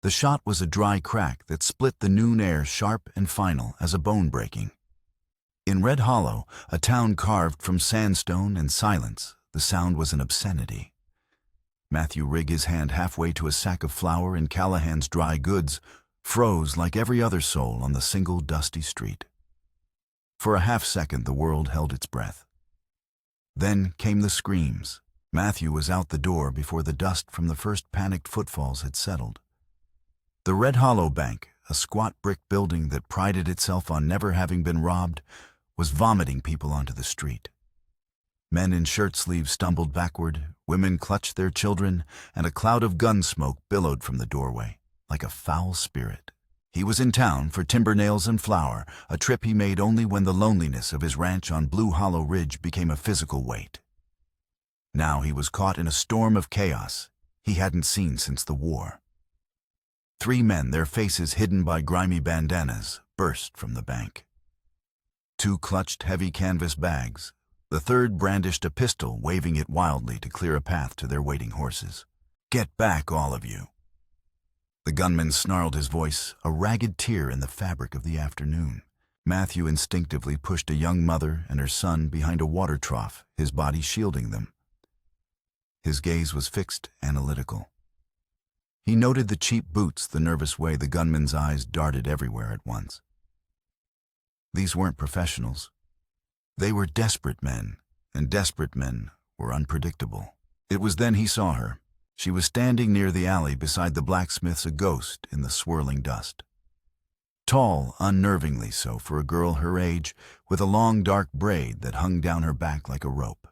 The shot was a dry crack that split the noon air sharp and final as a bone breaking. In Red Hollow, a town carved from sandstone and silence, the sound was an obscenity. Matthew Rigg, his hand halfway to a sack of flour in Callahan's dry goods, froze like every other soul on the single dusty street. For a half-second the world held its breath. Then came the screams. Matthew was out the door before the dust from the first panicked footfalls had settled. The Red Hollow Bank, a squat brick building that prided itself on never having been robbed, was vomiting people onto the street. Men in shirt sleeves stumbled backward, women clutched their children, and a cloud of gun smoke billowed from the doorway, like a foul spirit. He was in town for timber nails and flour, a trip he made only when the loneliness of his ranch on Blue Hollow Ridge became a physical weight. Now he was caught in a storm of chaos he hadn't seen since the war. 3 men, their faces hidden by grimy bandanas, burst from the bank. 2 clutched heavy canvas bags. The third brandished a pistol, waving it wildly to clear a path to their waiting horses. "Get back, all of you." The gunman snarled, his voice a ragged tear in the fabric of the afternoon. Matthew instinctively pushed a young mother and her son behind a water trough, his body shielding them. His gaze was fixed, analytical. He noted the cheap boots, the nervous way the gunman's eyes darted everywhere at once. These weren't professionals. They were desperate men, and desperate men were unpredictable. It was then he saw her. She was standing near the alley beside the blacksmith's, a ghost in the swirling dust. Tall, unnervingly so for a girl her age, with a long dark braid that hung down her back like a rope.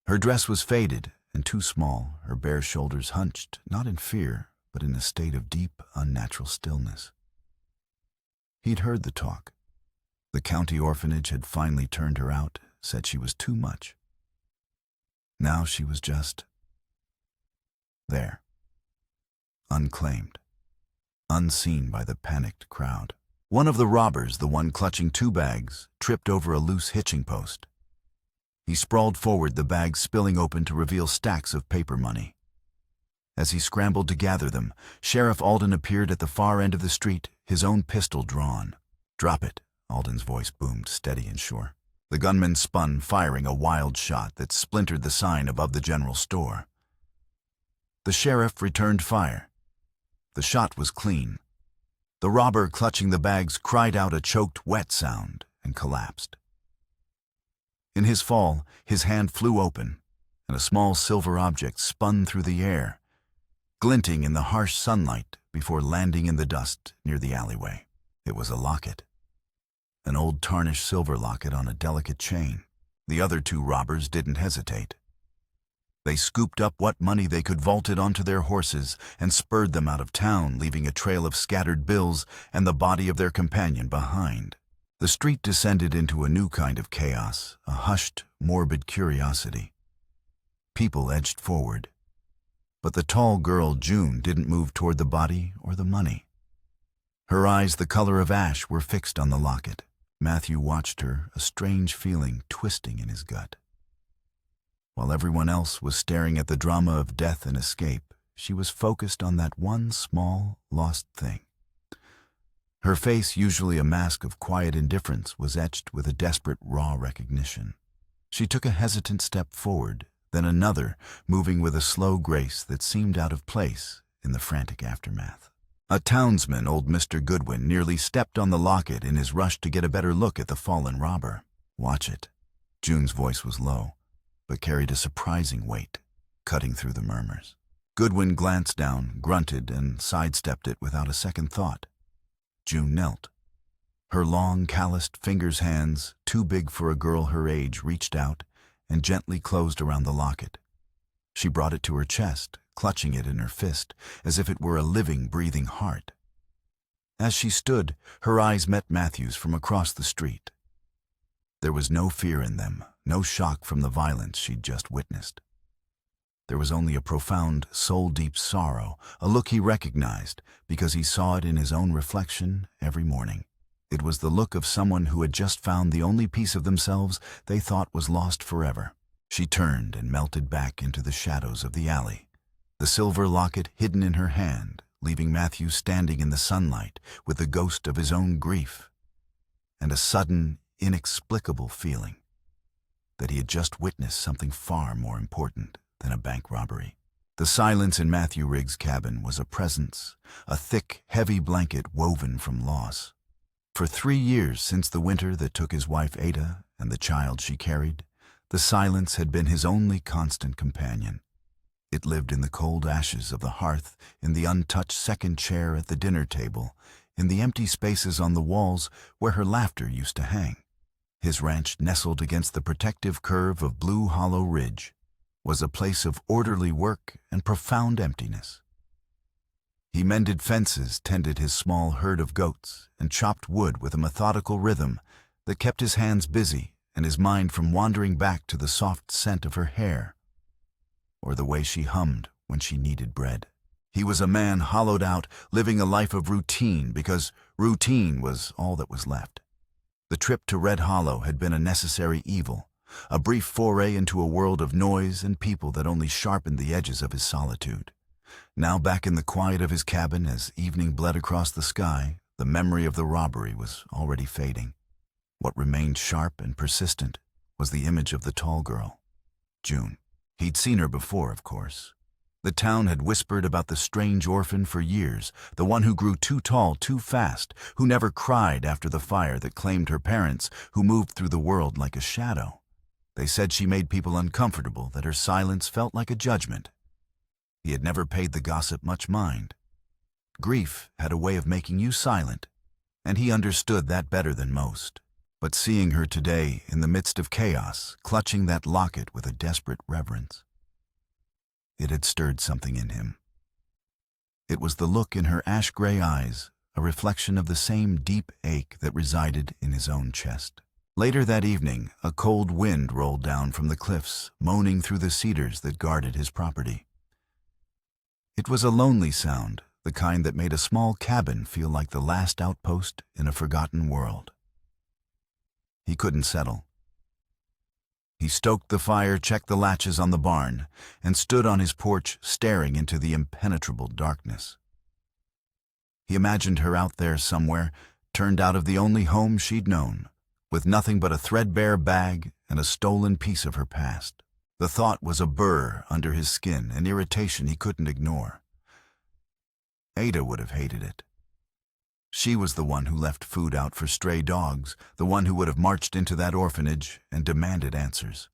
Her dress was faded and too small, her bare shoulders hunched, not in fear, but in a state of deep, unnatural stillness. He'd heard the talk. The county orphanage had finally turned her out, said she was too much. Now she was just there, unclaimed, unseen by the panicked crowd. One of the robbers, the one clutching 2 bags, tripped over a loose hitching post. He sprawled forward, the bags spilling open to reveal stacks of paper money. As he scrambled to gather them, Sheriff Alden appeared at the far end of the street, his own pistol drawn. "Drop it," Alden's voice boomed, steady and sure. The gunman spun, firing a wild shot that splintered the sign above the general store. The sheriff returned fire. The shot was clean. The robber clutching the bags cried out a choked, wet sound and collapsed. In his fall, his hand flew open, and a small silver object spun through the air, glinting in the harsh sunlight before landing in the dust near the alleyway. It was a locket. An old tarnished silver locket on a delicate chain. The other 2 robbers didn't hesitate. They scooped up what money they could, vaulted onto their horses, and spurred them out of town, leaving a trail of scattered bills and the body of their companion behind. The street descended into a new kind of chaos, a hushed, morbid curiosity. People edged forward. But the tall girl, June, didn't move toward the body or the money. Her eyes, the color of ash, were fixed on the locket. Matthew watched her, a strange feeling twisting in his gut. While everyone else was staring at the drama of death and escape, she was focused on that one small, lost thing. Her face, usually a mask of quiet indifference, was etched with a desperate, raw recognition. She took a hesitant step forward, then another, moving with a slow grace that seemed out of place in the frantic aftermath. A townsman, old Mr. Goodwin, nearly stepped on the locket in his rush to get a better look at the fallen robber. "Watch it." June's voice was low, but carried a surprising weight, cutting through the murmurs. Goodwin glanced down, grunted, and sidestepped it without a second thought. June knelt. Her long, calloused fingers' hands, too big for a girl her age, reached out and gently closed around the locket. She brought it to her chest, clutching it in her fist, as if it were a living, breathing heart. As she stood, her eyes met Matthew's from across the street. There was no fear in them, no shock from the violence she'd just witnessed. There was only a profound, soul-deep sorrow, a look he recognized because he saw it in his own reflection every morning. It was the look of someone who had just found the only piece of themselves they thought was lost forever. She turned and melted back into the shadows of the alley, the silver locket hidden in her hand, leaving Matthew standing in the sunlight with the ghost of his own grief and a sudden, inexplicable feeling that he had just witnessed something far more important than a bank robbery. The silence in Matthew Riggs' cabin was a presence, a thick, heavy blanket woven from loss. For 3 years since the winter that took his wife Ada and the child she carried, the silence had been his only constant companion. It lived in the cold ashes of the hearth, in the untouched second chair at the dinner table, in the empty spaces on the walls where her laughter used to hang. His ranch, nestled against the protective curve of Blue Hollow Ridge, was a place of orderly work and profound emptiness. He mended fences, tended his small herd of goats, and chopped wood with a methodical rhythm that kept his hands busy and his mind from wandering back to the soft scent of her hair or the way she hummed when she kneaded bread. He was a man hollowed out, living a life of routine because routine was all that was left. The trip to Red Hollow had been a necessary evil, a brief foray into a world of noise and people that only sharpened the edges of his solitude. Now back in the quiet of his cabin, as evening bled across the sky, the memory of the robbery was already fading. What remained sharp and persistent was the image of the tall girl, June. He'd seen her before, of course. The town had whispered about the strange orphan for years, the one who grew too tall too fast, who never cried after the fire that claimed her parents, who moved through the world like a shadow. They said she made people uncomfortable, that her silence felt like a judgment. He had never paid the gossip much mind. Grief had a way of making you silent, and he understood that better than most. But seeing her today, in the midst of chaos, clutching that locket with a desperate reverence, it had stirred something in him. It was the look in her ash-gray eyes, a reflection of the same deep ache that resided in his own chest. Later that evening, a cold wind rolled down from the cliffs, moaning through the cedars that guarded his property. It was a lonely sound, the kind that made a small cabin feel like the last outpost in a forgotten world. He couldn't settle. He stoked the fire, checked the latches on the barn, and stood on his porch staring into the impenetrable darkness. He imagined her out there somewhere, turned out of the only home she'd known, with nothing but a threadbare bag and a stolen piece of her past. The thought was a burr under his skin, an irritation he couldn't ignore. Ada would have hated it. She was the one who left food out for stray dogs, the one who would have marched into that orphanage and demanded answers.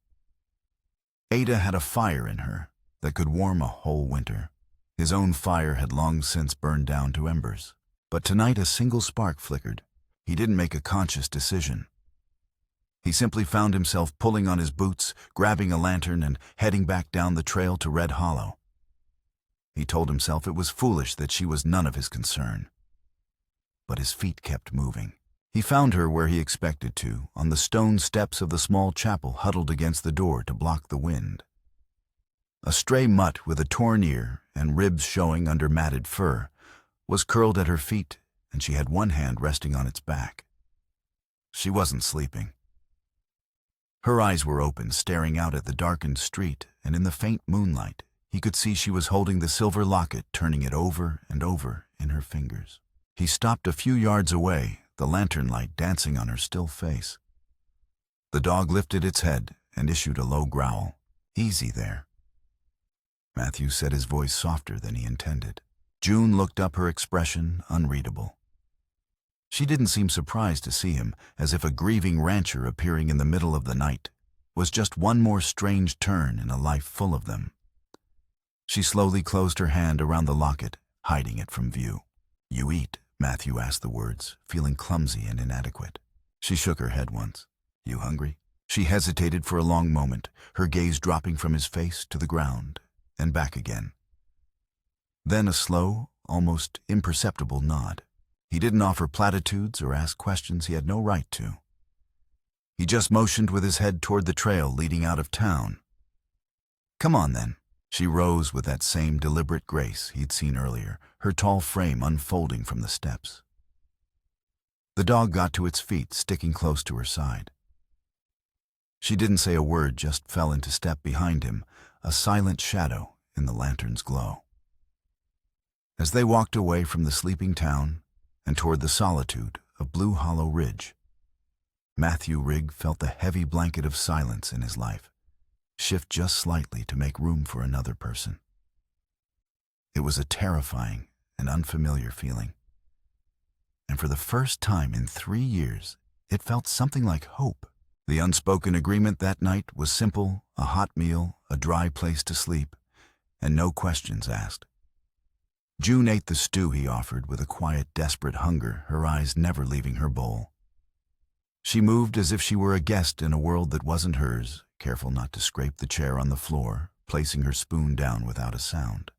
Ada had a fire in her that could warm a whole winter. His own fire had long since burned down to embers. But tonight a single spark flickered. He didn't make a conscious decision. He simply found himself pulling on his boots, grabbing a lantern, and heading back down the trail to Red Hollow. He told himself it was foolish that she was none of his concern. But his feet kept moving. He found her where he expected to, on the stone steps of the small chapel huddled against the door to block the wind. A stray mutt with a torn ear and ribs showing under matted fur was curled at her feet, and she had one hand resting on its back. She wasn't sleeping. Her eyes were open, staring out at the darkened street, and in the faint moonlight, he could see she was holding the silver locket, turning it over and over in her fingers. He stopped a few yards away, the lantern light dancing on her still face. The dog lifted its head and issued a low growl. "Easy there." Matthew said, his voice softer than he intended. June looked up, her expression unreadable. She didn't seem surprised to see him, as if a grieving rancher appearing in the middle of the night was just one more strange turn in a life full of them. She slowly closed her hand around the locket, hiding it from view. "You eat?" Matthew asked the words, feeling clumsy and inadequate. She shook her head once. "You hungry?" She hesitated for a long moment, her gaze dropping from his face to the ground and back again. Then a slow, almost imperceptible nod. He didn't offer platitudes or ask questions he had no right to. He just motioned with his head toward the trail leading out of town. "Come on, then." She rose with that same deliberate grace he'd seen earlier, her tall frame unfolding from the steps. The dog got to its feet, sticking close to her side. She didn't say a word, just fell into step behind him, a silent shadow in the lantern's glow. As they walked away from the sleeping town and toward the solitude of Blue Hollow Ridge, Matthew Rigg felt the heavy blanket of silence in his life shift just slightly to make room for another person. It was a terrifying and unfamiliar feeling, and for the first time in 3 years, it felt something like hope. The unspoken agreement that night was simple: a hot meal, a dry place to sleep, and no questions asked. June ate the stew he offered with a quiet, desperate hunger, her eyes never leaving her bowl. She moved as if she were a guest in a world that wasn't hers, careful not to scrape the chair on the floor, placing her spoon down without a sound.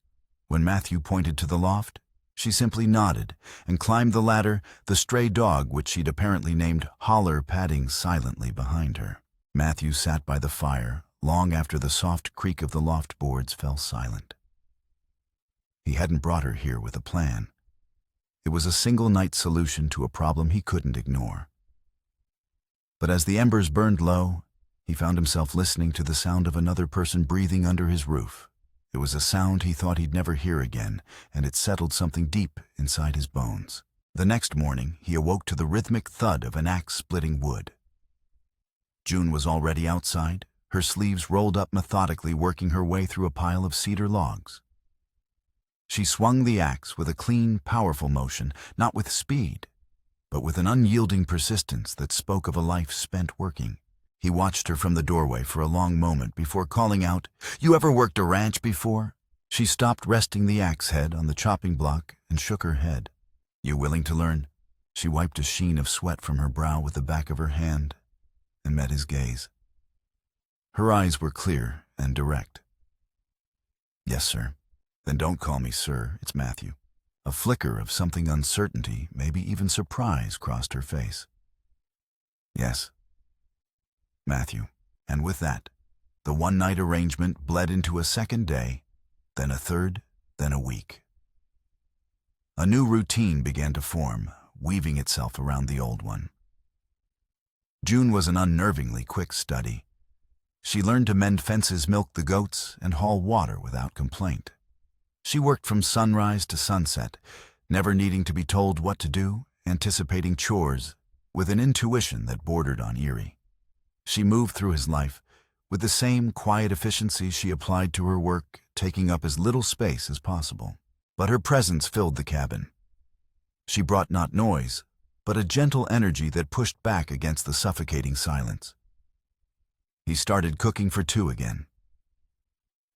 When Matthew pointed to the loft, she simply nodded and climbed the ladder, the stray dog, which she'd apparently named Holler, padding silently behind her. Matthew sat by the fire long after the soft creak of the loft boards fell silent. He hadn't brought her here with a plan. It was a single-night solution to a problem he couldn't ignore. But as the embers burned low, he found himself listening to the sound of another person breathing under his roof. It was a sound he thought he'd never hear again, and it settled something deep inside his bones. The next morning, he awoke to the rhythmic thud of an axe splitting wood. June was already outside, her sleeves rolled up methodically, working her way through a pile of cedar logs. She swung the axe with a clean, powerful motion, not with speed, but with an unyielding persistence that spoke of a life spent working. He watched her from the doorway for a long moment before calling out, "You ever worked a ranch before?" She stopped, resting the axe head on the chopping block, and shook her head. "You willing to learn?" She wiped a sheen of sweat from her brow with the back of her hand and met his gaze. Her eyes were clear and direct. "Yes, sir." "Then don't call me sir, it's Matthew." A flicker of something uncertainty, maybe even surprise, crossed her face. "Yes, Matthew." And with that, the one-night arrangement bled into a second day, then a third, then a week. A new routine began to form, weaving itself around the old one. June was an unnervingly quick study. She learned to mend fences, milk the goats, and haul water without complaint. She worked from sunrise to sunset, never needing to be told what to do, anticipating chores with an intuition that bordered on eerie. She moved through his life with the same quiet efficiency she applied to her work, taking up as little space as possible. But her presence filled the cabin. She brought not noise, but a gentle energy that pushed back against the suffocating silence. He started cooking for two again.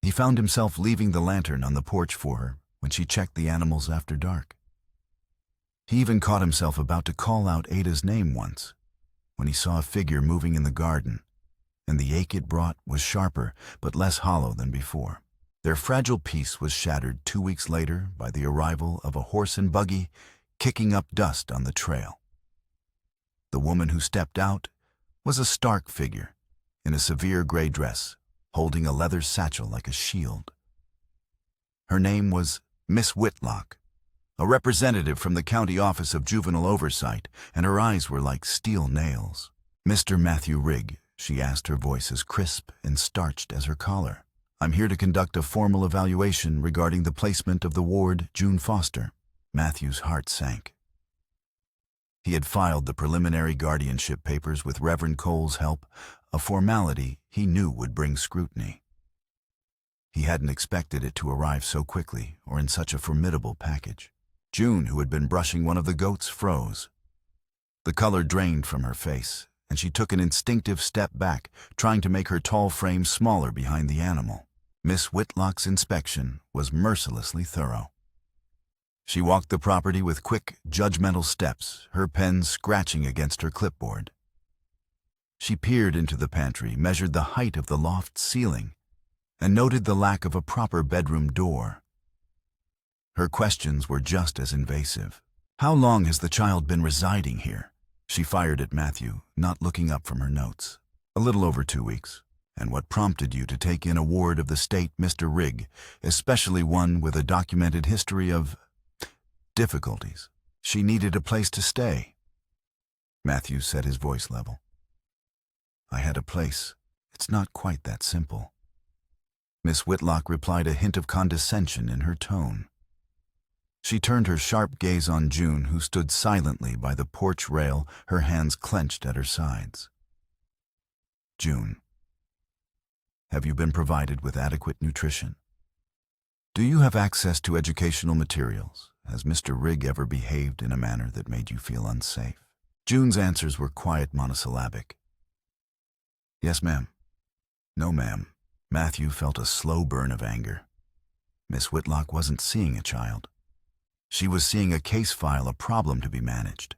He found himself leaving the lantern on the porch for her when she checked the animals after dark. He even caught himself about to call out Ada's name once, when he saw a figure moving in the garden, and the ache it brought was sharper but less hollow than before. Their fragile peace was shattered 2 weeks later by the arrival of a horse and buggy kicking up dust on the trail. The woman who stepped out was a stark figure in a severe gray dress, holding a leather satchel like a shield. Her name was Miss Whitlock, a representative from the County Office of Juvenile Oversight, and her eyes were like steel nails. "Mr. Matthew Rigg," she asked, her voice as crisp and starched as her collar. "I'm here to conduct a formal evaluation regarding the placement of the ward, June Foster." Matthew's heart sank. He had filed the preliminary guardianship papers with Reverend Cole's help, a formality he knew would bring scrutiny. He hadn't expected it to arrive so quickly or in such a formidable package. June, who had been brushing one of the goats, froze. The color drained from her face, and she took an instinctive step back, trying to make her tall frame smaller behind the animal. Miss Whitlock's inspection was mercilessly thorough. She walked the property with quick, judgmental steps, her pen scratching against her clipboard. She peered into the pantry, measured the height of the loft ceiling, and noted the lack of a proper bedroom door. Her questions were just as invasive. "How long has the child been residing here?" She fired at Matthew, not looking up from her notes. "A little over 2 weeks. And what prompted you to take in a ward of the state, Mr. Rigg, especially one with a documented history of difficulties?" "She needed a place to stay." Matthew set his voice level. "I had a place. It's not quite that simple." Miss Whitlock replied, a hint of condescension in her tone. She turned her sharp gaze on June, who stood silently by the porch rail, her hands clenched at her sides. June, have you been provided with adequate nutrition? Do you have access to educational materials? Has Mr. Rigg ever behaved in a manner that made you feel unsafe? June's answers were quiet monosyllabic. Yes, ma'am. No, ma'am. Matthew felt a slow burn of anger. Miss Whitlock wasn't seeing a child. She was seeing a case file, a problem to be managed.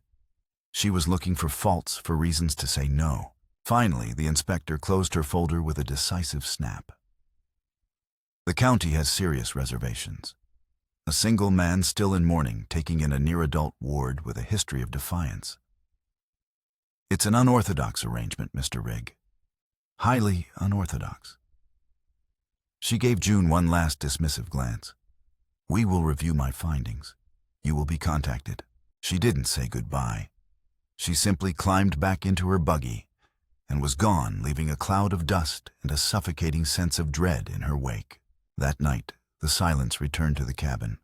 She was looking for faults, for reasons to say no. Finally, the inspector closed her folder with a decisive snap. The county has serious reservations. A single man still in mourning, taking in a near-adult ward with a history of defiance. It's an unorthodox arrangement, Mr. Rigg. Highly unorthodox. She gave June one last dismissive glance. We will review my findings. You will be contacted. She didn't say goodbye. She simply climbed back into her buggy and was gone, leaving a cloud of dust and a suffocating sense of dread in her wake. That night, the silence returned to the cabin.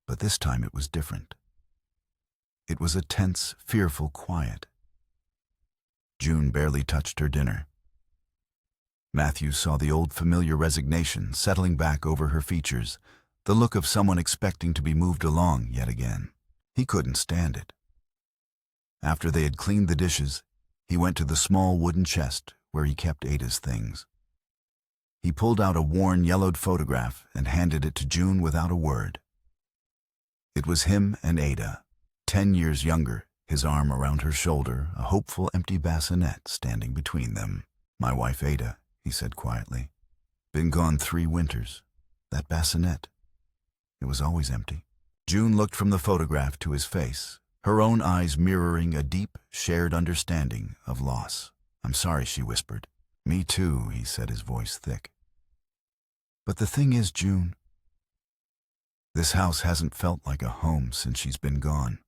But this time it was different. It was a tense, fearful quiet. June barely touched her dinner. Matthew saw the old familiar resignation settling back over her features, the look of someone expecting to be moved along yet again. He couldn't stand it. After they had cleaned the dishes, he went to the small wooden chest where he kept Ada's things. He pulled out a worn, yellowed photograph and handed it to June without a word. It was him and Ada, 10 years younger, his arm around her shoulder, a hopeful empty bassinet standing between them. My wife Ada, he said quietly. Been gone 3 winters. That bassinet. It was always empty. June looked from the photograph to his face, her own eyes mirroring a deep, shared understanding of loss. I'm sorry, she whispered. Me too, he said, his voice thick. But the thing is, June, this house hasn't felt like a home since she's been gone.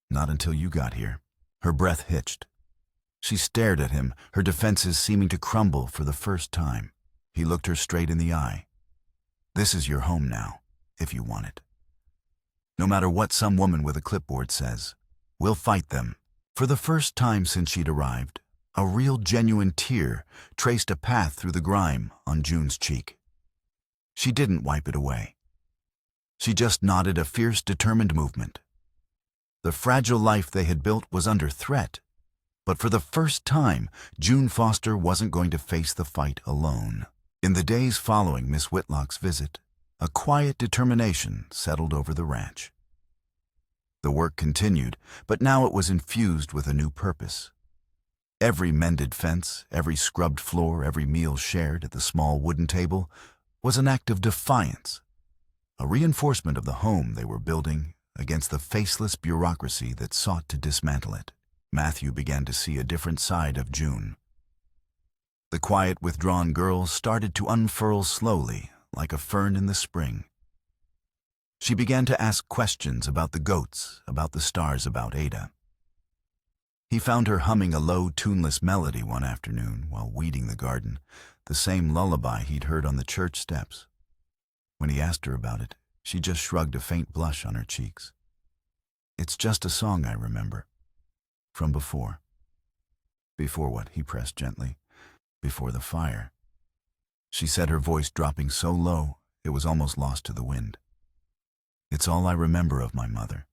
Not until you got here. Her breath hitched. She stared at him, her defenses seeming to crumble for the first time. He looked her straight in the eye. This is your home now, if you want it. No matter what some woman with a clipboard says, we'll fight them. For the first time since she'd arrived, a real genuine tear traced a path through the grime on June's cheek. She didn't wipe it away. She just nodded a fierce, determined movement. The fragile life they had built was under threat, but for the first time, June Foster wasn't going to face the fight alone. In the days following Miss Whitlock's visit, a quiet determination settled over the ranch. The work continued, but now it was infused with a new purpose. Every mended fence, every scrubbed floor, every meal shared at the small wooden table was an act of defiance, a reinforcement of the home they were building against the faceless bureaucracy that sought to dismantle it. Matthew began to see a different side of June. The quiet, withdrawn girl started to unfurl slowly, like a fern in the spring. She began to ask questions about the goats, about the stars, about Ada. He found her humming a low, tuneless melody one afternoon while weeding the garden, the same lullaby he'd heard on the church steps. When he asked her about it, she just shrugged, a faint blush on her cheeks. It's just a song I remember. From before. Before what? He pressed gently. Before the fire. She said, her voice dropping so low it was almost lost to the wind. It's all I remember of my mother.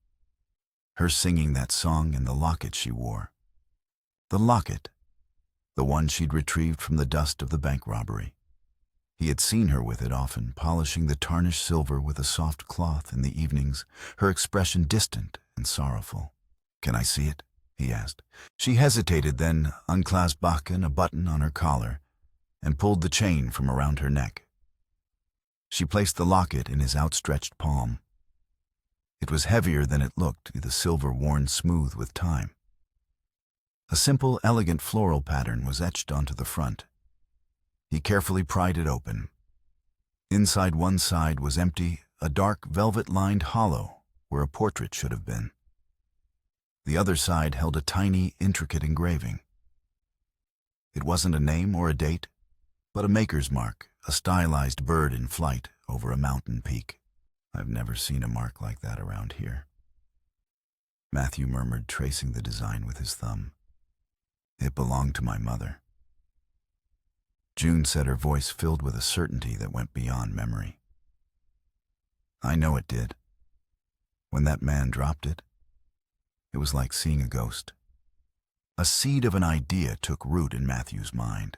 Her singing that song and the locket she wore. The locket. The one she'd retrieved from the dust of the bank robbery. He had seen her with it often, polishing the tarnished silver with a soft cloth in the evenings, her expression distant and sorrowful. Can I see it? He asked. She hesitated, then unclasped a button on her collar and pulled the chain from around her neck. She placed the locket in his outstretched palm. It was heavier than it looked, the silver worn smooth with time. A simple, elegant floral pattern was etched onto the front. He carefully pried it open. Inside one side was empty, a dark velvet-lined hollow where a portrait should have been. The other side held a tiny, intricate engraving. It wasn't a name or a date, but a maker's mark, a stylized bird in flight over a mountain peak. I've never seen a mark like that around here. Matthew murmured, tracing the design with his thumb. It belonged to my mother. June said, her voice filled with a certainty that went beyond memory. I know it did. When that man dropped it, it was like seeing a ghost. A seed of an idea took root in Matthew's mind.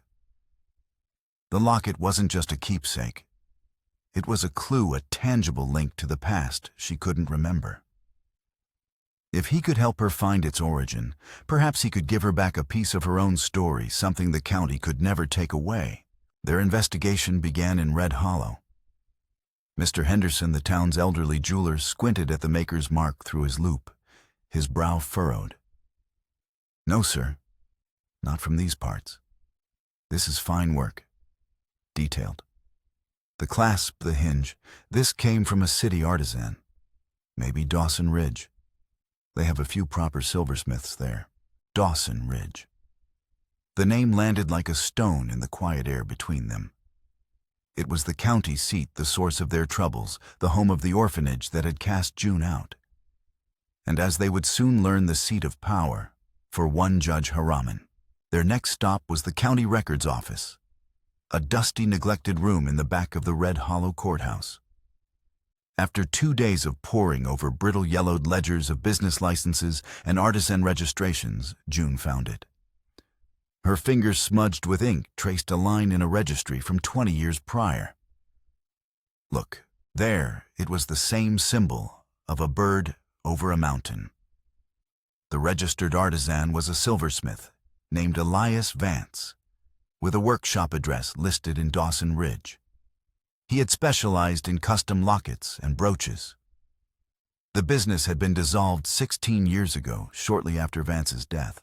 The locket wasn't just a keepsake. It was a clue, a tangible link to the past she couldn't remember. If he could help her find its origin, perhaps he could give her back a piece of her own story, something the county could never take away. Their investigation began in Red Hollow. Mr. Henderson, the town's elderly jeweler, squinted at the maker's mark through his loupe, his brow furrowed. No, sir, not from these parts. This is fine work. Detailed. The clasp, the hinge, this came from a city artisan. Maybe Dawson Ridge. They have a few proper silversmiths there. Dawson Ridge. The name landed like a stone in the quiet air between them. It was the county seat, the source of their troubles, the home of the orphanage that had cast June out. And as they would soon learn, the seat of power for one Judge Haraman. Their next stop was the county records office, a dusty, neglected room in the back of the Red Hollow courthouse. After 2 days of poring over brittle yellowed ledgers of business licenses and artisan registrations, June found it. Her fingers, smudged with ink, traced a line in a registry from 20 years prior. Look, there it was, the same symbol of a bird over a mountain. The registered artisan was a silversmith named Elias Vance, with a workshop address listed in Dawson Ridge. He had specialized in custom lockets and brooches. The business had been dissolved 16 years ago, shortly after Vance's death.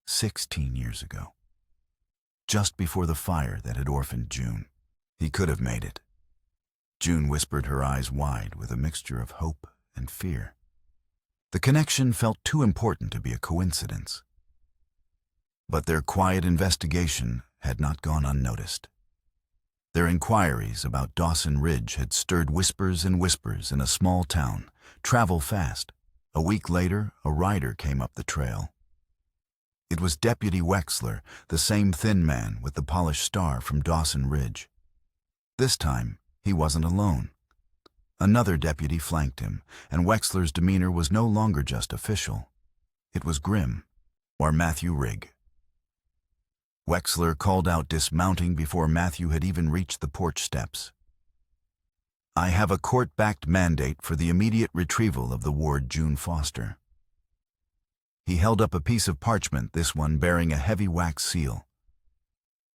16 years ago. Just before the fire that had orphaned June. He could have made it. June whispered, her eyes wide with a mixture of hope and fear. The connection felt too important to be a coincidence. But their quiet investigation had not gone unnoticed. Their inquiries about Dawson Ridge had stirred whispers and whispers in a small town. Travel fast. A week later, a rider came up the trail. It was Deputy Wexler, the same thin man with the polished star from Dawson Ridge. This time, he wasn't alone. Another deputy flanked him, and Wexler's demeanor was no longer just official. It was grim, or Matthew Rigg. Wexler called out, dismounting before Matthew had even reached the porch steps. I have a court-backed mandate for the immediate retrieval of the ward June Foster. He held up a piece of parchment, this one bearing a heavy wax seal.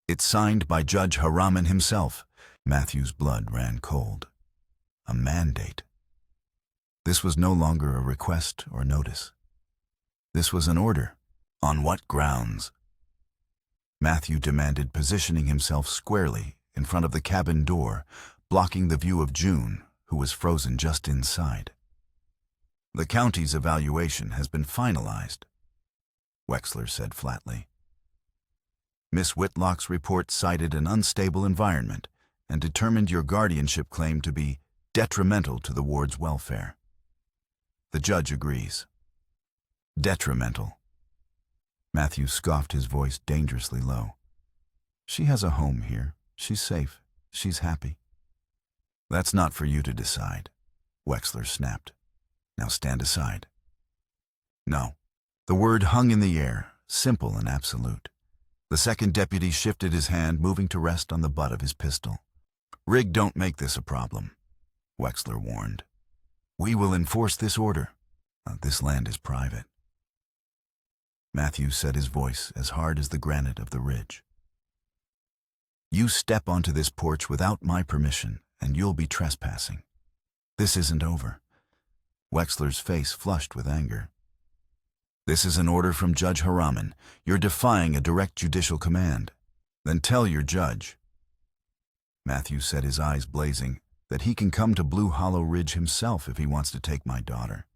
It's signed by Judge Haraman himself. Matthew's blood ran cold. A mandate. This was no longer a request or notice. This was an order. On what grounds? Matthew demanded, positioning himself squarely in front of the cabin door, blocking the view of June, who was frozen just inside. The county's evaluation has been finalized, Wexler said flatly. Miss Whitlock's report cited an unstable environment and determined your guardianship claim to be detrimental to the ward's welfare. The judge agrees. Detrimental. Matthew scoffed, his voice dangerously low. She has a home here. She's safe. She's happy. That's not for you to decide, Wexler snapped. Now stand aside. No. The word hung in the air, simple and absolute. The second deputy shifted his hand, moving to rest on the butt of his pistol. Rigg, don't make this a problem, Wexler warned. We will enforce this order. This land is private. Matthew set his voice as hard as the granite of the ridge. You step onto this porch without my permission, and you'll be trespassing. This isn't over. Wexler's face flushed with anger. This is an order from Judge Haraman. You're defying a direct judicial command. Then tell your judge. Matthew said, his eyes blazing, that he can come to Blue Hollow Ridge himself if he wants to take my daughter.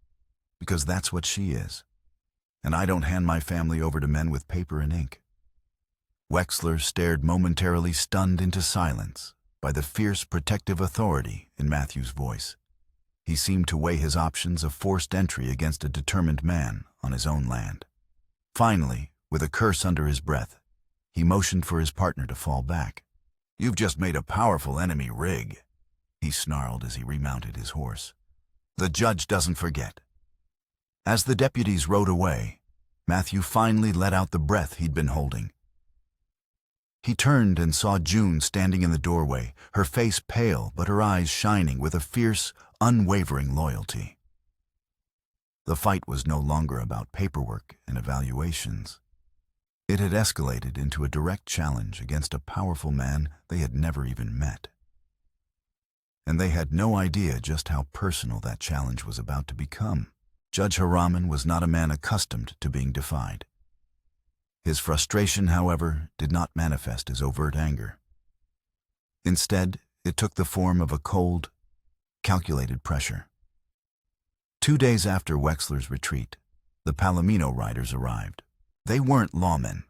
Because that's what she is. And I don't hand my family over to men with paper and ink. Wexler stared momentarily stunned into silence, by the fierce protective authority in Matthew's voice. He seemed to weigh his options of forced entry against a determined man on his own land. Finally, with a curse under his breath, he motioned for his partner to fall back. "You've just made a powerful enemy rig," he snarled as he remounted his horse. "The judge doesn't forget." As the deputies rode away, Matthew finally let out the breath he'd been holding. He turned and saw June standing in the doorway, her face pale but her eyes shining with a fierce, unwavering loyalty. The fight was no longer about paperwork and evaluations. It had escalated into a direct challenge against a powerful man they had never even met. And they had no idea just how personal that challenge was about to become. Judge Haraman was not a man accustomed to being defied. His frustration, however, did not manifest as overt anger. Instead, it took the form of a cold, calculated pressure. 2 days after Wexler's retreat, the Palomino riders arrived. They weren't lawmen.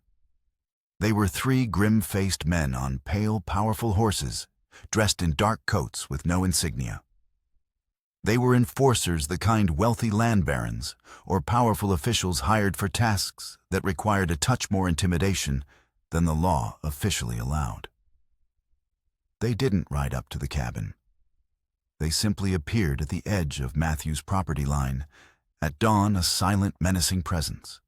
They were 3 grim-faced men on pale, powerful horses, dressed in dark coats with no insignia. They were enforcers, the kind wealthy land barons or powerful officials hired for tasks that required a touch more intimidation than the law officially allowed. They didn't ride up to the cabin. They simply appeared at the edge of Matthew's property line, at dawn a silent, menacing presence.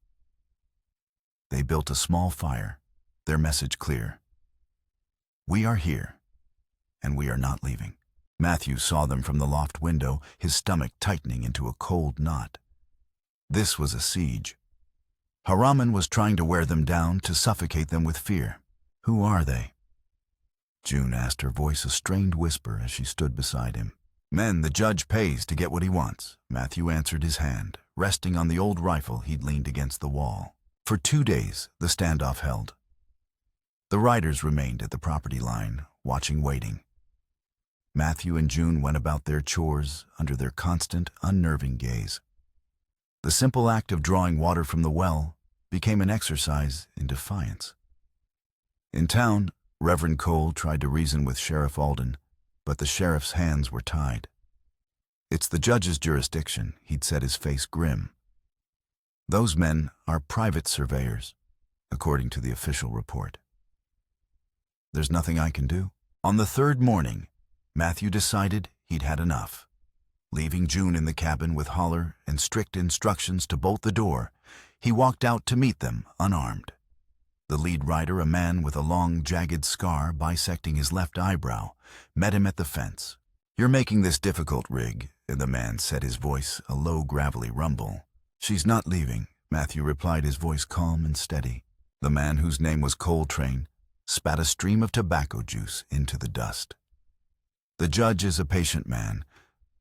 They built a small fire, their message clear. "We are here, and we are not leaving." Matthew saw them from the loft window, his stomach tightening into a cold knot. This was a siege. Haraman was trying to wear them down, to suffocate them with fear. "Who are they?" June asked, her voice a strained whisper as she stood beside him. "Men the judge pays to get what he wants," Matthew answered, his hand resting on the old rifle he'd leaned against the wall. For 2 days, the standoff held. The riders remained at the property line, watching, waiting. Matthew and June went about their chores under their constant, unnerving gaze. The simple act of drawing water from the well became an exercise in defiance. In town, Reverend Cole tried to reason with Sheriff Alden, but the sheriff's hands were tied. "It's the judge's jurisdiction," he'd said, his face grim. "Those men are private surveyors, according to the official report. There's nothing I can do." On the 3rd morning, Matthew decided he'd had enough. Leaving June in the cabin with Holler and strict instructions to bolt the door, he walked out to meet them, unarmed. The lead rider, a man with a long, jagged scar bisecting his left eyebrow, met him at the fence. "You're making this difficult, Rig," the man said, his voice a low, gravelly rumble. "She's not leaving," Matthew replied, his voice calm and steady. The man, whose name was Coltrane, spat a stream of tobacco juice into the dust. "The judge is a patient man,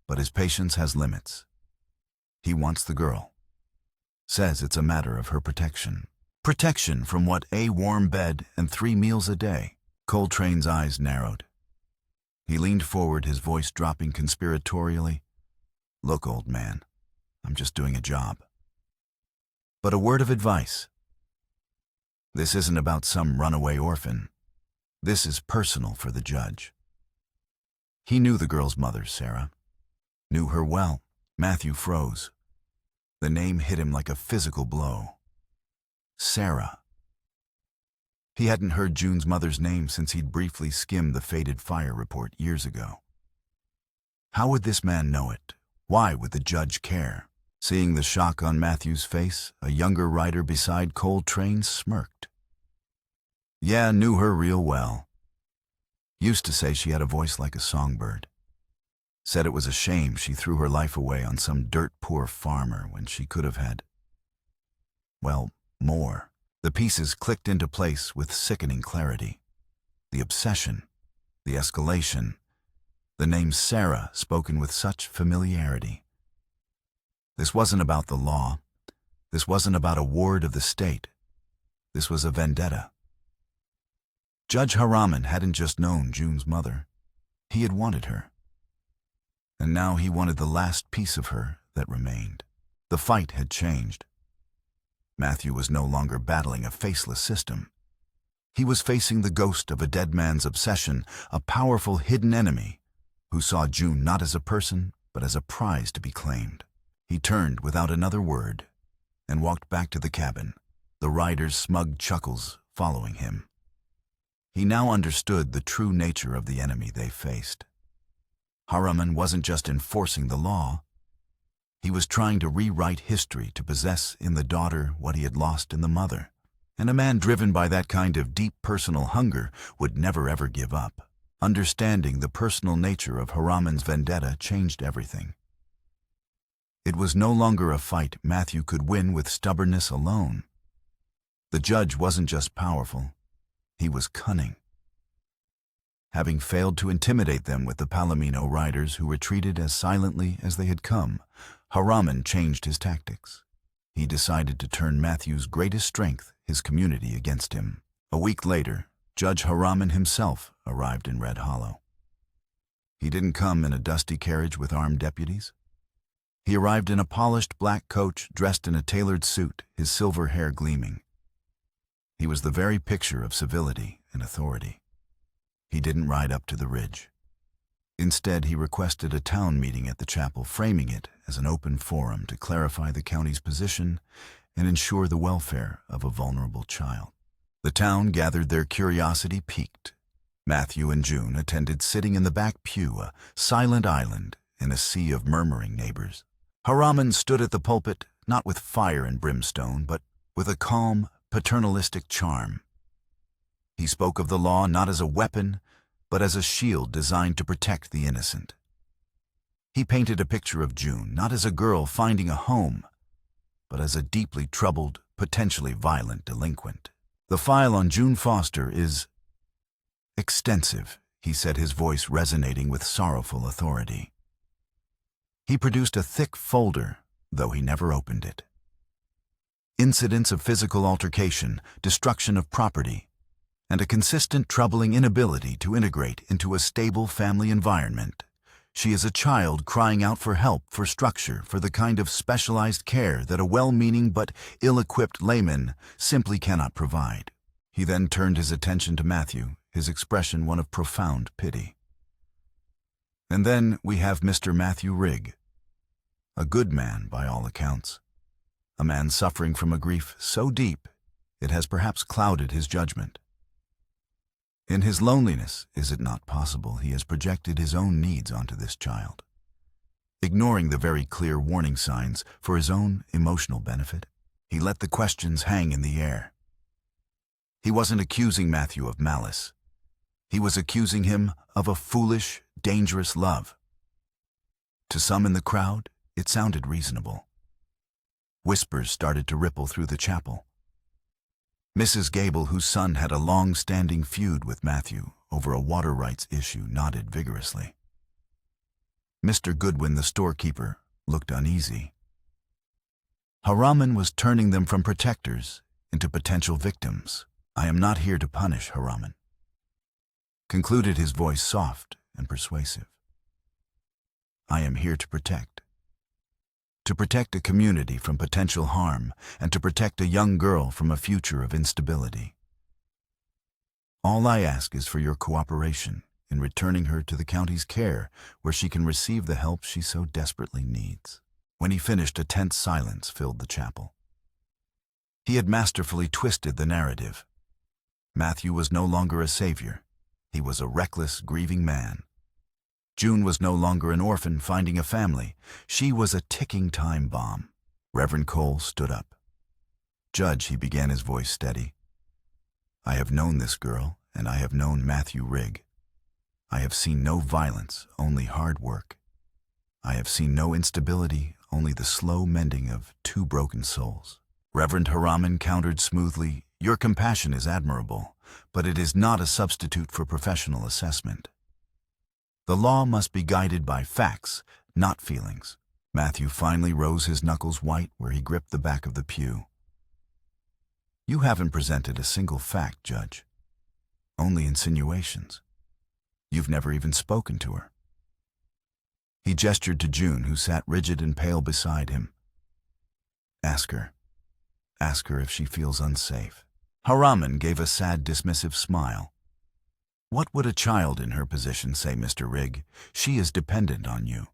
but his patience has limits. He wants the girl. Says it's a matter of her protection." "Protection from what? A warm bed and 3 meals a day?" Coltrane's eyes narrowed. He leaned forward, his voice dropping conspiratorially. "Look, old man, I'm just doing a job. But a word of advice. This isn't about some runaway orphan. This is personal for the judge." He knew the girl's mother, Sarah. Knew her well. Matthew froze. The name hit him like a physical blow. Sarah. He hadn't heard June's mother's name since he'd briefly skimmed the faded fire report years ago. How would this man know it? Why would the judge care? Seeing the shock on Matthew's face, a younger rider beside Coltrane smirked. "Yeah, knew her real well. Used to say she had a voice like a songbird. Said it was a shame she threw her life away on some dirt-poor farmer when she could have had, well, more." The pieces clicked into place with sickening clarity. The obsession, the escalation, the name Sarah spoken with such familiarity. This wasn't about the law. This wasn't about a ward of the state. This was a vendetta. Judge Haraman hadn't just known June's mother. He had wanted her. And now he wanted the last piece of her that remained. The fight had changed. Matthew was no longer battling a faceless system. He was facing the ghost of a dead man's obsession, a powerful hidden enemy who saw June not as a person, but as a prize to be claimed. He turned without another word and walked back to the cabin, the rider's smug chuckles following him. He now understood the true nature of the enemy they faced. Harriman wasn't just enforcing the law. He was trying to rewrite history to possess in the daughter what he had lost in the mother. And a man driven by that kind of deep personal hunger would never ever give up. Understanding the personal nature of Harriman's vendetta changed everything. It was no longer a fight Matthew could win with stubbornness alone. The judge wasn't just powerful, he was cunning. Having failed to intimidate them with the Palomino riders who retreated as silently as they had come, Harriman changed his tactics. He decided to turn Matthew's greatest strength, his community, against him. A week later, Judge Harriman himself arrived in Red Hollow. He didn't come in a dusty carriage with armed deputies. He arrived in a polished black coach dressed in a tailored suit, his silver hair gleaming. He was the very picture of civility and authority. He didn't ride up to the ridge. Instead, he requested a town meeting at the chapel, framing it as an open forum to clarify the county's position and ensure the welfare of a vulnerable child. The town gathered, their curiosity piqued. Matthew and June attended, sitting in the back pew, a silent island in a sea of murmuring neighbors. Harriman stood at the pulpit, not with fire and brimstone, but with a calm, paternalistic charm. He spoke of the law not as a weapon, but as a shield designed to protect the innocent. He painted a picture of June not as a girl finding a home, but as a deeply troubled, potentially violent delinquent. "The file on June Foster is extensive," he said, his voice resonating with sorrowful authority. He produced a thick folder, though he never opened it. Incidents of physical altercation, destruction of property, and a consistent troubling inability to integrate into a stable family environment. She is a child crying out for help, for structure, for the kind of specialized care that a well-meaning but ill-equipped layman simply cannot provide. He then turned his attention to Matthew, his expression one of profound pity. "And then we have Mr. Matthew Rigg, a good man by all accounts, a man suffering from a grief so deep it has perhaps clouded his judgment. In his loneliness, is it not possible he has projected his own needs onto this child, ignoring the very clear warning signs for his own emotional benefit?" He let the questions hang in the air. He wasn't accusing Matthew of malice. He was accusing him of a foolish, dangerous love. To some in the crowd, it sounded reasonable. Whispers started to ripple through the chapel. Mrs. Gable, whose son had a long-standing feud with Matthew over a water rights issue, nodded vigorously. Mr. Goodwin, the storekeeper, looked uneasy. Harriman was turning them from protectors into potential victims. "I am not here to punish, Harriman," concluded, his voice soft and persuasive. "I am here to protect. To protect a community from potential harm, and to protect a young girl from a future of instability. All I ask is for your cooperation in returning her to the county's care, where she can receive the help she so desperately needs." When he finished, a tense silence filled the chapel. He had masterfully twisted the narrative. Matthew was no longer a savior. He was a reckless, grieving man. June was no longer an orphan finding a family. She was a ticking time bomb. Reverend Cole stood up. "Judge," he began, his voice steady, "I have known this girl, and I have known Matthew Rigg. I have seen no violence, only hard work. I have seen no instability, only the slow mending of two broken souls." Reverend Harriman countered smoothly, "Your compassion is admirable, but it is not a substitute for professional assessment. The law must be guided by facts, not feelings." Matthew finally rose, his knuckles white where he gripped the back of the pew. "You haven't presented a single fact, Judge. Only insinuations. You've never even spoken to her." He gestured to June, who sat rigid and pale beside him. Ask her if she feels unsafe." Haraman gave a sad, dismissive smile. "What would a child in her position say, Mr. Rigg? She is dependent on you."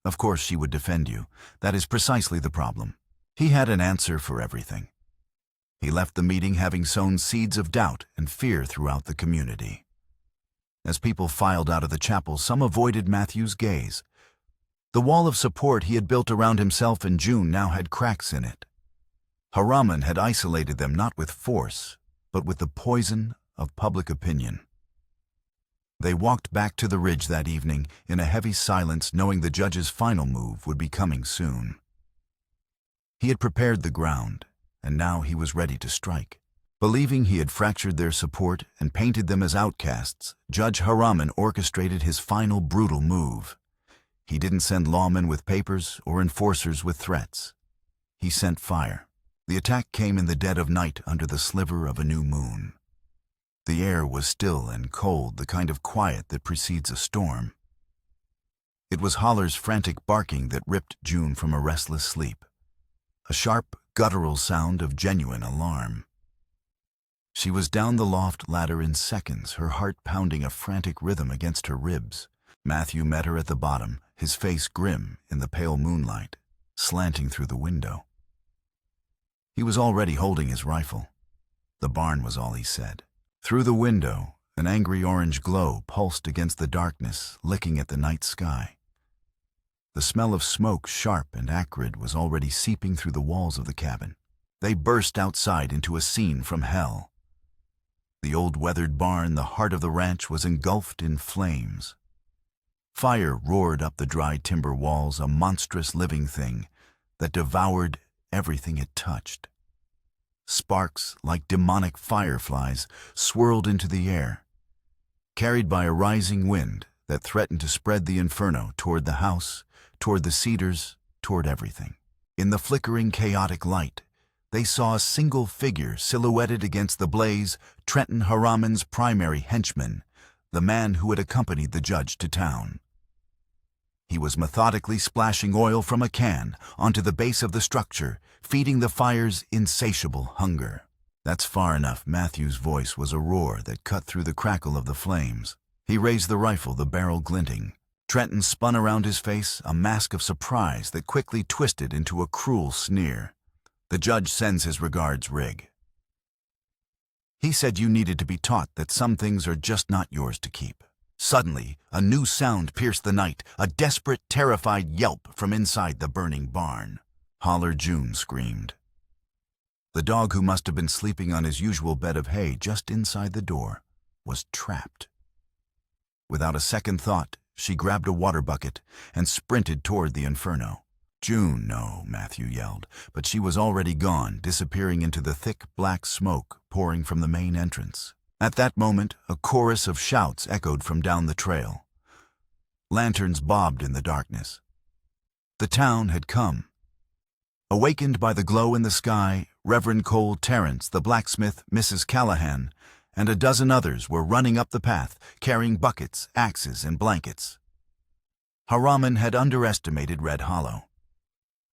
"Of course she would defend you. That is precisely the problem." He had an answer for everything. He left the meeting having sown seeds of doubt and fear throughout the community. As people filed out of the chapel, some avoided Matthew's gaze. The wall of support he had built around himself in June now had cracks in it. Haraman had isolated them not with force, but with the poison of public opinion. They walked back to the ridge that evening in a heavy silence, knowing the judge's final move would be coming soon. He had prepared the ground, and now he was ready to strike. Believing he had fractured their support and painted them as outcasts, Judge Haraman orchestrated his final brutal move. He didn't send lawmen with papers or enforcers with threats. He sent fire. The attack came in the dead of night under the sliver of a new moon. The air was still and cold, the kind of quiet that precedes a storm. It was Holler's frantic barking that ripped June from a restless sleep, a sharp, guttural sound of genuine alarm. She was down the loft ladder in seconds, her heart pounding a frantic rhythm against her ribs. Matthew met her at the bottom, his face grim in the pale moonlight, slanting through the window. He was already holding his rifle. The barn was all he said. Through the window, an angry orange glow pulsed against the darkness, licking at the night sky. The smell of smoke, sharp and acrid, was already seeping through the walls of the cabin. They burst outside into a scene from hell. The old weathered barn, the heart of the ranch, was engulfed in flames. Fire roared up the dry timber walls, a monstrous living thing that devoured everything it touched. Sparks, like demonic fireflies, swirled into the air, carried by a rising wind that threatened to spread the inferno toward the house, toward the cedars, toward everything. In the flickering, chaotic light, they saw a single figure silhouetted against the blaze, Trenton Haraman's primary henchman, the man who had accompanied the judge to town. He was methodically splashing oil from a can onto the base of the structure, feeding the fire's insatiable hunger. "That's far enough." Matthew's voice was a roar that cut through the crackle of the flames. He raised the rifle, the barrel glinting. Trenton spun around his face, a mask of surprise that quickly twisted into a cruel sneer. "The judge sends his regards, Rigg. He said you needed to be taught that some things are just not yours to keep." Suddenly, a new sound pierced the night, a desperate, terrified yelp from inside the burning barn. Holler June screamed. The dog, who must have been sleeping on his usual bed of hay just inside the door, was trapped. Without a second thought, she grabbed a water bucket and sprinted toward the inferno. "June, no," Matthew yelled, but she was already gone, disappearing into the thick black smoke pouring from the main entrance. At that moment, a chorus of shouts echoed from down the trail. Lanterns bobbed in the darkness. The town had come. Awakened by the glow in the sky, Reverend Cole Terrence, the blacksmith, Mrs. Callahan, and a dozen others were running up the path, carrying buckets, axes, and blankets. Haraman had underestimated Red Hollow.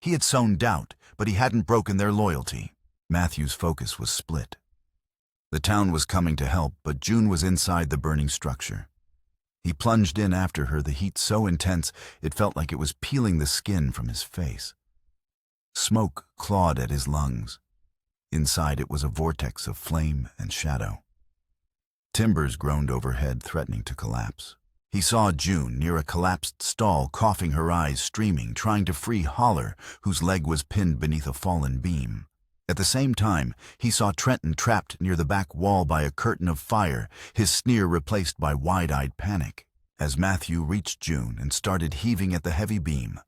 He had sown doubt, but he hadn't broken their loyalty. Matthew's focus was split. The town was coming to help, but June was inside the burning structure. He plunged in after her, the heat so intense it felt like it was peeling the skin from his face. Smoke clawed at his lungs. Inside it was a vortex of flame and shadow. Timbers groaned overhead, threatening to collapse. He saw June near a collapsed stall, coughing, her eyes streaming, trying to free Holler, whose leg was pinned beneath a fallen beam. At the same time, he saw Trenton trapped near the back wall by a curtain of fire, his sneer replaced by wide-eyed panic. As Matthew reached June and started heaving at the heavy beam,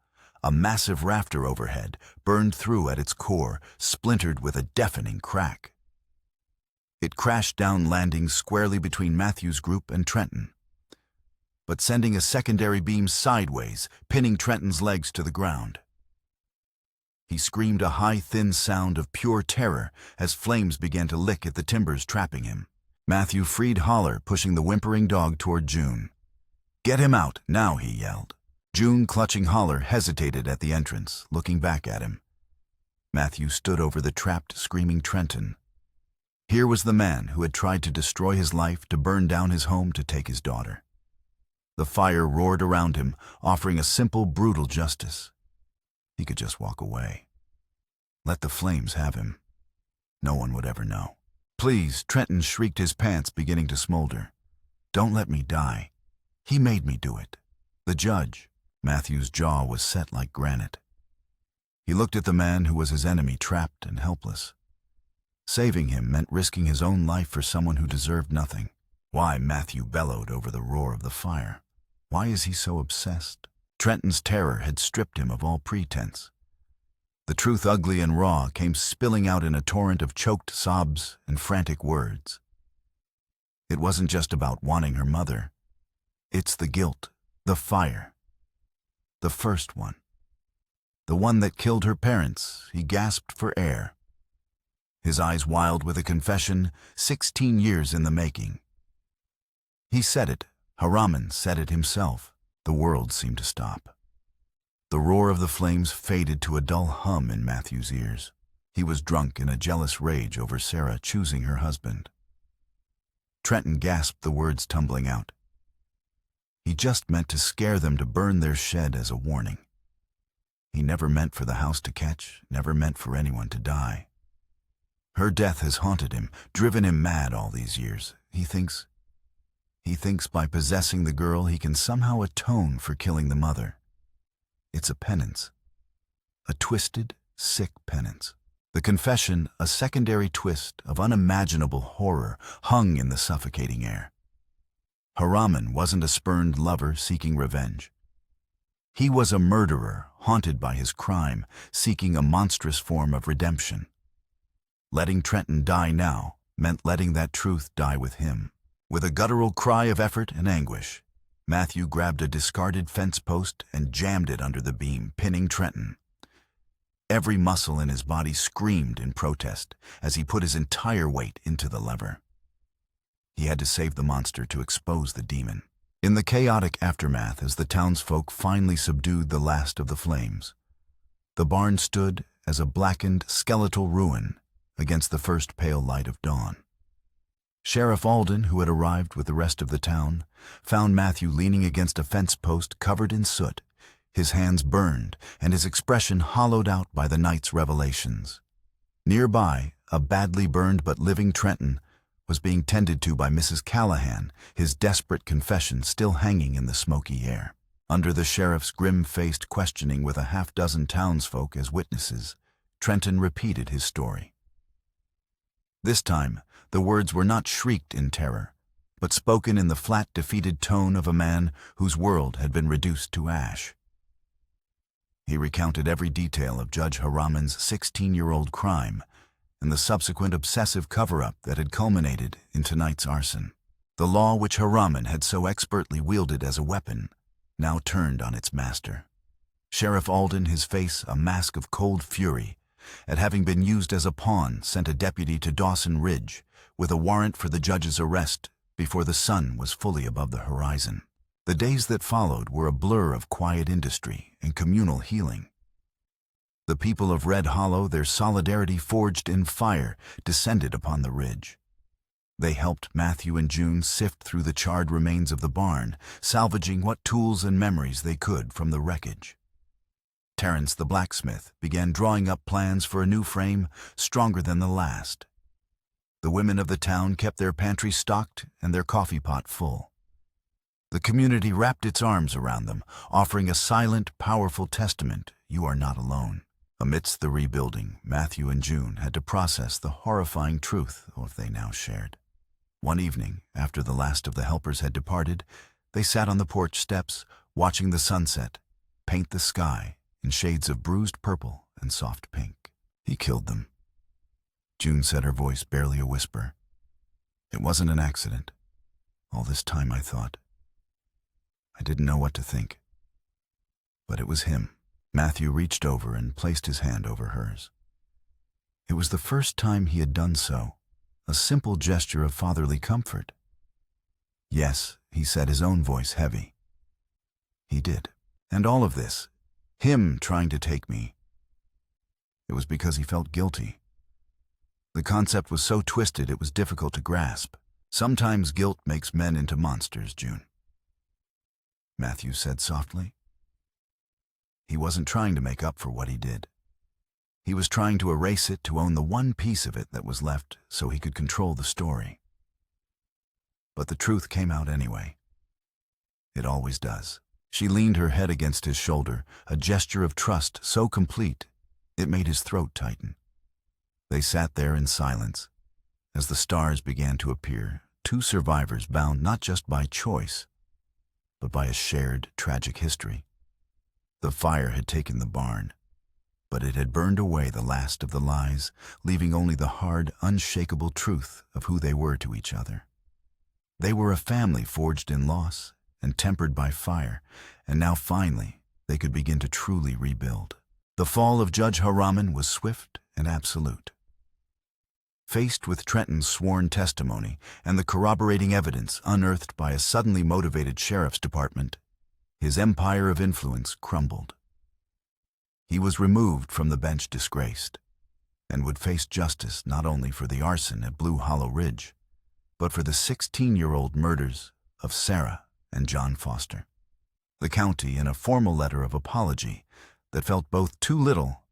a massive rafter overhead burned through at its core, splintered with a deafening crack. It crashed down, landing squarely between Matthew's group and Trenton, but sending a secondary beam sideways, pinning Trenton's legs to the ground. He screamed a high, thin sound of pure terror as flames began to lick at the timbers trapping him. Matthew freed Holler, pushing the whimpering dog toward June. "Get him out, now," he yelled. June, clutching Holler, hesitated at the entrance, looking back at him. Matthew stood over the trapped, screaming Trenton. Here was the man who had tried to destroy his life, to burn down his home, to take his daughter. The fire roared around him, offering a simple, brutal justice. He could just walk away. Let the flames have him. No one would ever know. "Please," Trenton shrieked, his pants beginning to smolder. "Don't let me die. He made me do it." The judge, Matthew's jaw was set like granite. He looked at the man who was his enemy, trapped and helpless. Saving him meant risking his own life for someone who deserved nothing. Why? Matthew bellowed over the roar of the fire. Why is he so obsessed? Trenton's terror had stripped him of all pretense. The truth, ugly and raw, came spilling out in a torrent of choked sobs and frantic words. It wasn't just about wanting her mother. It's the guilt, the fire. The first one. The one that killed her parents. He gasped for air. His eyes wild with a confession, 16 years in the making. He said it. Haraman said it himself. The world seemed to stop. The roar of the flames faded to a dull hum in Matthew's ears. He was drunk in a jealous rage over Sarah choosing her husband. Trenton gasped, the words tumbling out. He just meant to scare them, to burn their shed as a warning. He never meant for the house to catch, never meant for anyone to die. Her death has haunted him, driven him mad all these years. He thinks by possessing the girl he can somehow atone for killing the mother. It's a penance. A twisted, sick penance. The confession, a secondary twist of unimaginable horror, hung in the suffocating air. Haraman wasn't a spurned lover seeking revenge. He was a murderer, haunted by his crime, seeking a monstrous form of redemption. Letting Trenton die now meant letting that truth die with him. With a guttural cry of effort and anguish, Matthew grabbed a discarded fence post and jammed it under the beam, pinning Trenton. Every muscle in his body screamed in protest as he put his entire weight into the lever. He had to save the monster, to expose the demon. In the chaotic aftermath, as the townsfolk finally subdued the last of the flames, the barn stood as a blackened, skeletal ruin against the first pale light of dawn. Sheriff Alden, who had arrived with the rest of the town, found Matthew leaning against a fence post covered in soot, his hands burned and his expression hollowed out by the night's revelations. Nearby, a badly burned but living Trenton was being tended to by Mrs. Callahan, his desperate confession still hanging in the smoky air. Under the sheriff's grim-faced questioning with a half-dozen townsfolk as witnesses, Trenton repeated his story. This time, the words were not shrieked in terror, but spoken in the flat, defeated tone of a man whose world had been reduced to ash. He recounted every detail of Judge Haraman's 16-year-old crime and the subsequent obsessive cover-up that had culminated in tonight's arson. The law which Haraman had so expertly wielded as a weapon now turned on its master. Sheriff Alden, his face a mask of cold fury, at having been used as a pawn, sent a deputy to Dawson Ridge with a warrant for the judge's arrest before the sun was fully above the horizon. The days that followed were a blur of quiet industry and communal healing. The people of Red Hollow, their solidarity forged in fire, descended upon the ridge. They helped Matthew and June sift through the charred remains of the barn, salvaging what tools and memories they could from the wreckage. Terrence the blacksmith began drawing up plans for a new frame stronger than the last. The women of the town kept their pantry stocked and their coffee pot full. The community wrapped its arms around them, offering a silent, powerful testament: you are not alone. Amidst the rebuilding, Matthew and June had to process the horrifying truth of they now shared. One evening, after the last of the helpers had departed, they sat on the porch steps, watching the sunset paint the sky in shades of bruised purple and soft pink. He killed them. June said, her voice barely a whisper. It wasn't an accident. All this time I thought. I didn't know what to think. But it was him. Matthew reached over and placed his hand over hers. It was the first time he had done so, a simple gesture of fatherly comfort. Yes, he said, his own voice heavy. He did. And all of this, him trying to take me, it was because he felt guilty. The concept was so twisted it was difficult to grasp. Sometimes guilt makes men into monsters, June, Matthew said softly. He wasn't trying to make up for what he did. He was trying to erase it, to own the one piece of it that was left so he could control the story. But the truth came out anyway. It always does. She leaned her head against his shoulder, a gesture of trust so complete it made his throat tighten. They sat there in silence. As the stars began to appear, two survivors bound not just by choice, but by a shared tragic history. The fire had taken the barn, but it had burned away the last of the lies, leaving only the hard, unshakable truth of who they were to each other. They were a family forged in loss and tempered by fire, and now finally they could begin to truly rebuild. The fall of Judge Harriman was swift and absolute. Faced with Trenton's sworn testimony and the corroborating evidence unearthed by a suddenly motivated sheriff's department, his empire of influence crumbled. He was removed from the bench disgraced, and would face justice not only for the arson at Blue Hollow Ridge, but for the 16-year-old murders of Sarah and John Foster. The county, in a formal letter of apology that felt both too little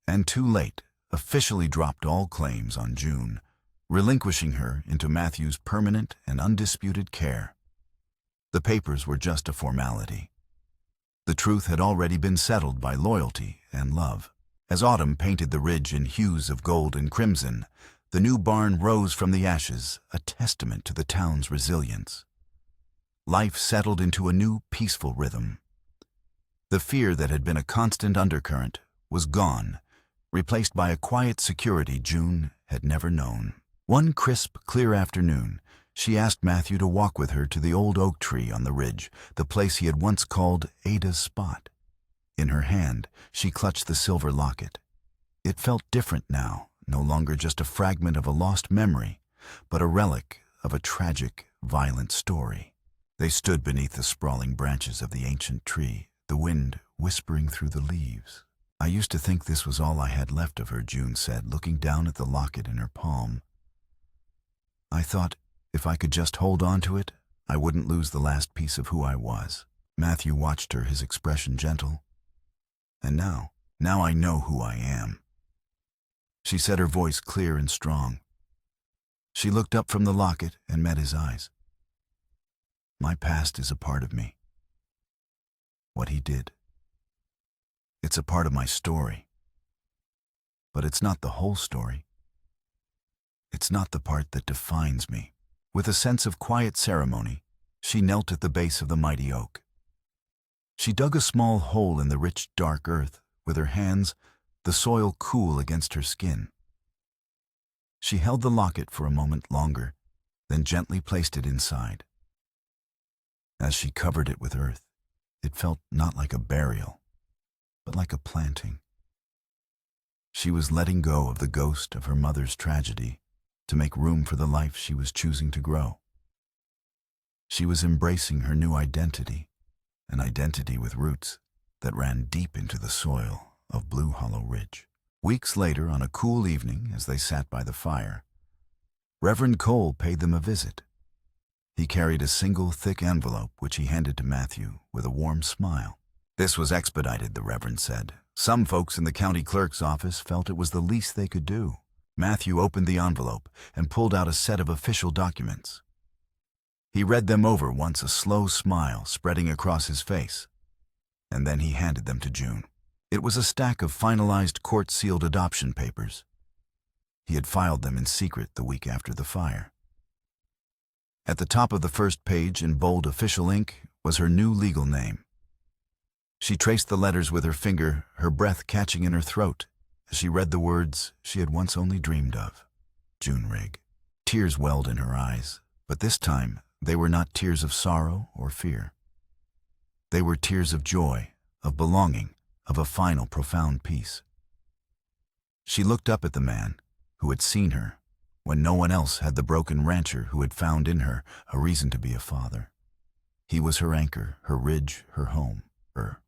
and too late, officially dropped all claims on June, relinquishing her into Matthew's permanent and undisputed care. The papers were just a formality. The truth had already been settled by loyalty and love. As autumn painted the ridge in hues of gold and crimson, the new barn rose from the ashes, a testament to the town's resilience. Life settled into a new, peaceful rhythm. The fear that had been a constant undercurrent was gone, replaced by a quiet security June had never known. One crisp, clear afternoon, she asked Matthew to walk with her to the old oak tree on the ridge, the place he had once called Ada's spot. In her hand, she clutched the silver locket. It felt different now, no longer just a fragment of a lost memory, but a relic of a tragic, violent story. They stood beneath the sprawling branches of the ancient tree, the wind whispering through the leaves. "I used to think this was all I had left of her," June said, looking down at the locket in her palm. "I thought if I could just hold on to it, I wouldn't lose the last piece of who I was." Matthew watched her, his expression gentle. "And now I know who I am," she said, her voice clear and strong. She looked up from the locket and met his eyes. "My past is a part of me. What he did. It's a part of my story. But it's not the whole story. It's not the part that defines me." With a sense of quiet ceremony, she knelt at the base of the mighty oak. She dug a small hole in the rich, dark earth, with her hands, the soil cool against her skin. She held the locket for a moment longer, then gently placed it inside. As she covered it with earth, it felt not like a burial, but like a planting. She was letting go of the ghost of her mother's tragedy to make room for the life she was choosing to grow. She was embracing her new identity, an identity with roots that ran deep into the soil of Blue Hollow Ridge. Weeks later, on a cool evening, as they sat by the fire, Reverend Cole paid them a visit. He carried a single thick envelope which he handed to Matthew with a warm smile. "This was expedited," the Reverend said. "Some folks in the county clerk's office felt it was the least they could do." Matthew opened the envelope and pulled out a set of official documents. He read them over once, a slow smile spreading across his face, and then he handed them to June. It was a stack of finalized court-sealed adoption papers. He had filed them in secret the week after the fire. At the top of the first page, in bold official ink, was her new legal name. She traced the letters with her finger, her breath catching in her throat as she read the words she had once only dreamed of. June Rigg. Tears welled in her eyes, but this time they were not tears of sorrow or fear. They were tears of joy, of belonging, of a final profound peace. She looked up at the man who had seen her when no one else had, the broken rancher who had found in her a reason to be a father. He was her anchor, her ridge, her home, her